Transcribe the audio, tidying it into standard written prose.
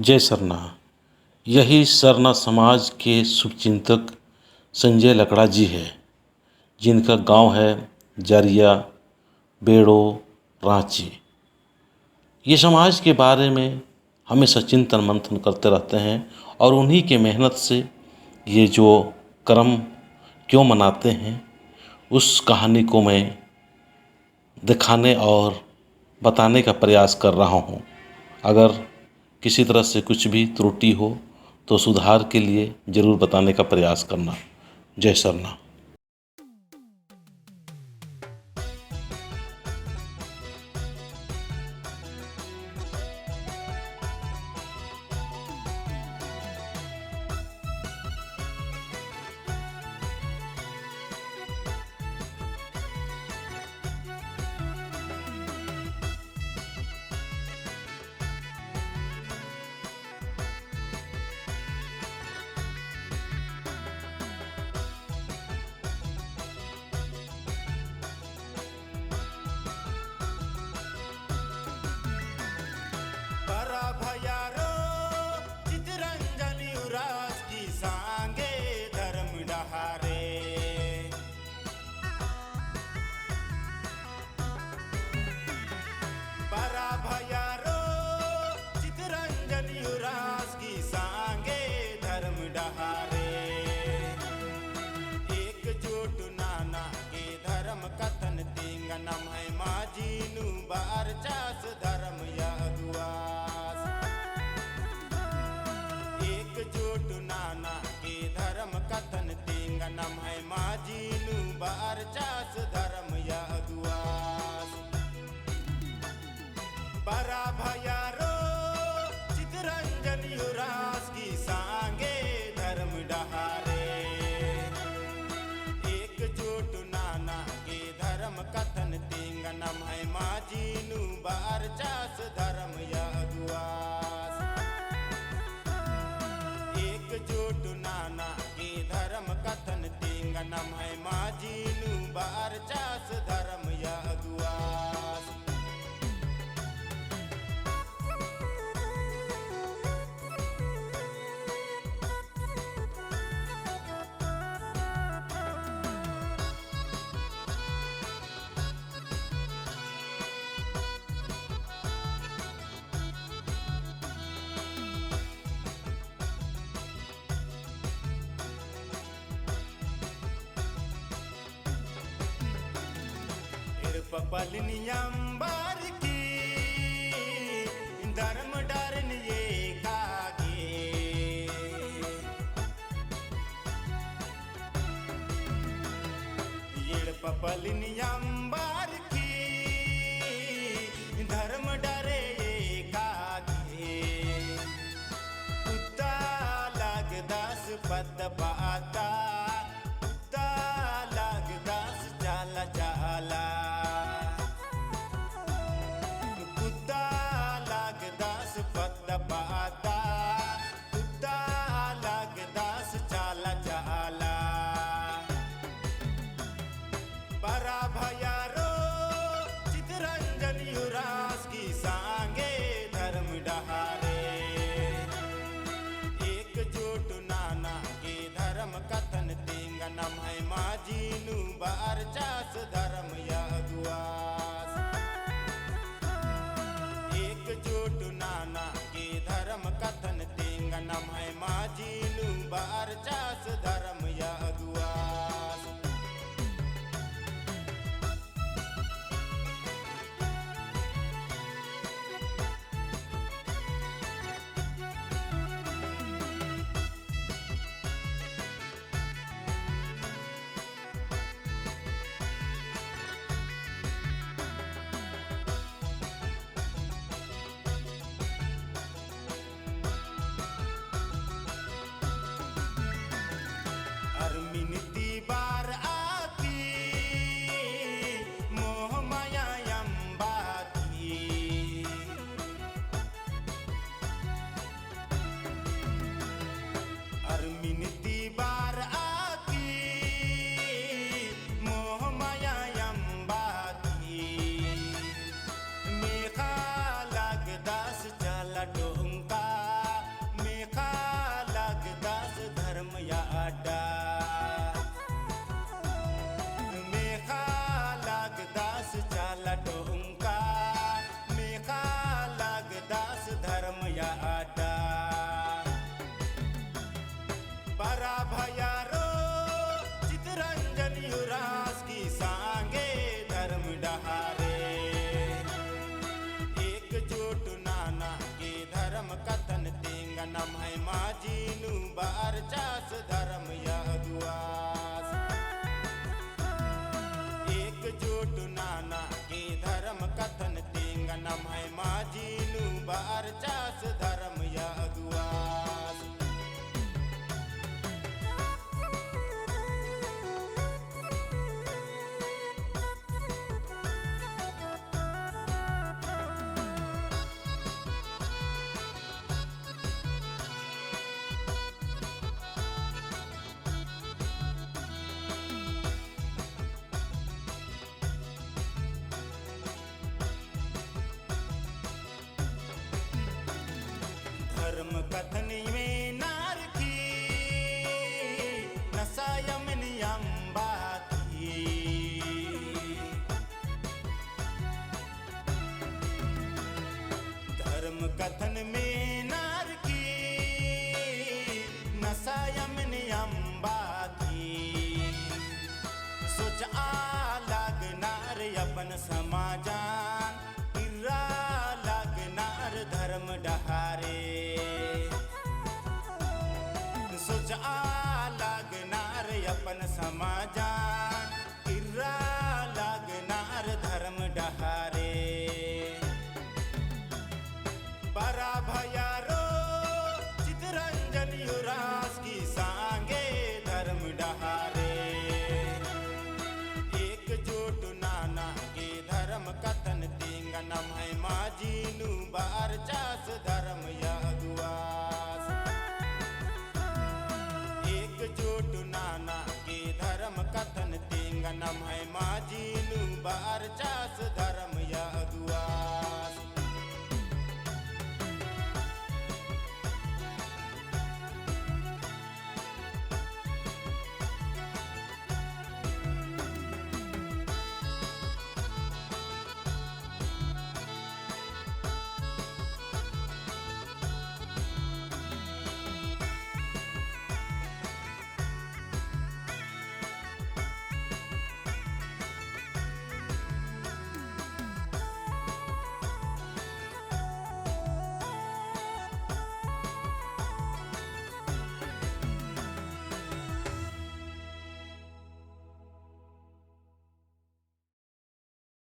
जय सरना। यही सरना समाज के शुभचिंतक संजय लकड़ा जी है, जिनका गांव है जरिया बेड़ो रांची। ये समाज के बारे में हमेशा चिंतन मंथन करते रहते हैं और उन्हीं के मेहनत से ये जो कर्म क्यों मनाते हैं उस कहानी को मैं दिखाने और बताने का प्रयास कर रहा हूँ। अगर किसी तरह से कुछ भी त्रुटि हो तो सुधार के लिए ज़रूर बताने का प्रयास करना। जय सरना। पपलनियंबर की धर्म डरन ये कागे ये पपलनियंबर की धर्म डरे ये कागे कुत्ता लग 10 पत पाता कुत्ता लग 10 जाला जाला चास धर्म या दुआस एकजुट नाना के धर्म कथन तेंगन है माझीनु बार चास धर्म या दुआस धर्म कथनी में नार की नसायमनि अंबाती धर्म कथन में नार की नसायमनि अंबाती सोच आलाग नार अपन समाजान इरा लागनार धर्म डहारे सोच लागनार अपन समाजान इरा लागनार धर्म डहारे बरा भयारो चितरंजन युवराज की सांगे धर्म डहारे एकजुट नाना के धर्म कथन तेंगनम है माझीनु बार चास धर्म या दुआस एकजुट नाना के धर्म कथन तेंगनम है